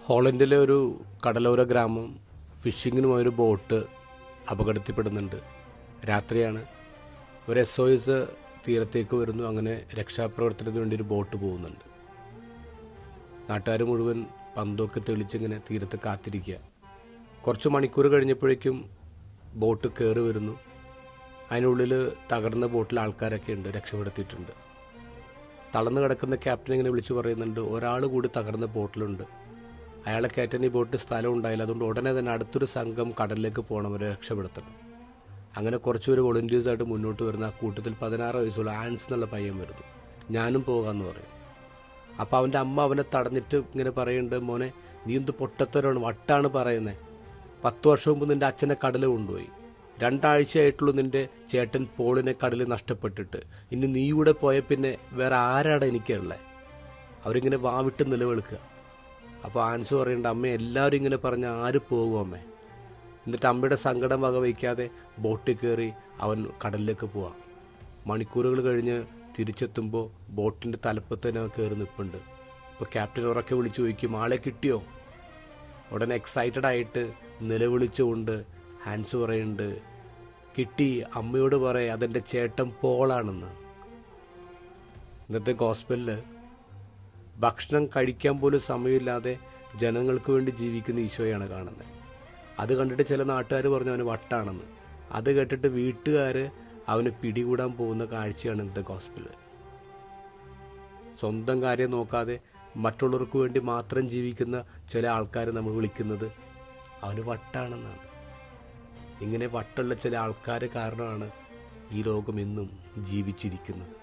ഹോളണ്ടിലെ ഒരു കടലോര ഗ്രാമം ഫിഷിങ്ങിനുമായൊരു ബോട്ട് അപകടത്തിൽപ്പെടുന്നുണ്ട്. രാത്രിയാണ്. ഒരു SOS തീരത്തേക്ക് വരുന്നു. അങ്ങനെ രക്ഷാപ്രവർത്തനത്തിന് വേണ്ടി ഒരു ബോട്ട് പോകുന്നുണ്ട്. നാട്ടുകാർ മുഴുവൻ പന്തൊക്കെ തെളിച്ചിങ്ങനെ തീരത്ത് കാത്തിരിക്കുക. കുറച്ച് മണിക്കൂർ കഴിഞ്ഞപ്പോഴേക്കും ബോട്ട് കയറി വരുന്നു. അതിനുള്ളിൽ തകർന്ന ബോട്ടിൽ ആൾക്കാരൊക്കെ ഉണ്ട്, രക്ഷപ്പെടുത്തിയിട്ടുണ്ട്. തളർന്നു കിടക്കുന്ന ക്യാപ്റ്റൻ ഇങ്ങനെ വിളിച്ചു പറയുന്നുണ്ട്, ഒരാൾ കൂടി തകർന്ന ബോട്ടിലുണ്ട്, അയാളെ കയറ്റാൻ ഈ ബോട്ട് സ്ഥലം ഉണ്ടായില്ല, അതുകൊണ്ട് ഉടനെ തന്നെ അടുത്തൊരു സംഘം കടലിലേക്ക് പോകണം, അവരെ രക്ഷപ്പെടുത്തണം. അങ്ങനെ കുറച്ചുപേർ വോളണ്ടിയേഴ്സായിട്ട് മുന്നോട്ട് വരുന്ന ആ കൂട്ടത്തിൽ 16 വയസ്സുള്ള ആൻസ് എന്നുള്ള പയ്യൻ വരുന്നു. ഞാനും പോകാമെന്ന് പറയും. അപ്പോൾ അവൻ്റെ അമ്മ അവനെ തടഞ്ഞിട്ട് ഇങ്ങനെ പറയുന്നുണ്ട്, മോനെ നീ എന്ത് പൊട്ടത്തരമാണ്, വട്ടാണ് പറയുന്നത്. 10 വർഷം മുമ്പ് നിൻ്റെ അച്ഛനെ കടൽ കൊണ്ടുപോയി, 2 ആഴ്ചയായിട്ടുള്ളൂ നിൻ്റെ ചേട്ടൻ പോളിനെ കടലിൽ നഷ്ടപ്പെട്ടിട്ട്, ഇനി നീ കൂടെ പോയ പിന്നെ വേറെ ആരാടാ എനിക്കുള്ളത്? അവരിങ്ങനെ വാവിട്ട് നിലവിളിക്കുക. അപ്പോൾ ആൻസ് പറയുന്നുണ്ട്, അമ്മ എല്ലാവരും ഇങ്ങനെ പറഞ്ഞ ആര് പോകും അമ്മേ? എന്നിട്ട് അമ്മയുടെ സങ്കടം വകവയ്ക്കാതെ ബോട്ടിൽ കയറി അവൻ കടലിലേക്ക് പോവാം. മണിക്കൂറുകൾ കഴിഞ്ഞ് തിരിച്ചെത്തുമ്പോൾ ബോട്ടിൻ്റെ തലപ്പത്ത് തന്നെ അവൻ കയറി നിൽപ്പുണ്ട്. ഇപ്പോൾ ക്യാപ്റ്റൻ ഉറക്കെ വിളിച്ചു ചോദിക്കും, ആളെ കിട്ടിയോ? ഉടനെ എക്സൈറ്റഡ് ആയിട്ട് നിലവിളിച്ചുകൊണ്ട് ഹാൻസ് പറയുന്നുണ്ട്, കിട്ടി, അമ്മയോട് പറയേ അതെൻ്റെ ചേട്ടൻ പോളാണെന്ന്. ഇന്നത്തെ ഗോസ്പലിൽ ഭക്ഷണം കഴിക്കാൻ പോലും സമയമില്ലാതെ ജനങ്ങൾക്ക് വേണ്ടി ജീവിക്കുന്ന ഈശോയാണ് കാണുന്നത്. അത് കണ്ടിട്ട് ചില നാട്ടുകാർ പറഞ്ഞു അവന് വട്ടാണെന്ന്. അത് കേട്ടിട്ട് വീട്ടുകാർ അവന് പിടികൂടാൻ പോകുന്ന കാഴ്ചയാണ് ഇന്നത്തെ ഗോസ്പൽ. സ്വന്തം കാര്യം നോക്കാതെ മറ്റുള്ളവർക്ക് വേണ്ടി മാത്രം ജീവിക്കുന്ന ചില ആൾക്കാർ നമ്മൾ വിളിക്കുന്നത് അവന് വട്ടാണെന്നാണ്. ഇങ്ങനെ വട്ടുള്ള ചില ആൾക്കാർ കാരണമാണ് ഈ ലോകം ഇന്നും ജീവിച്ചിരിക്കുന്നത്.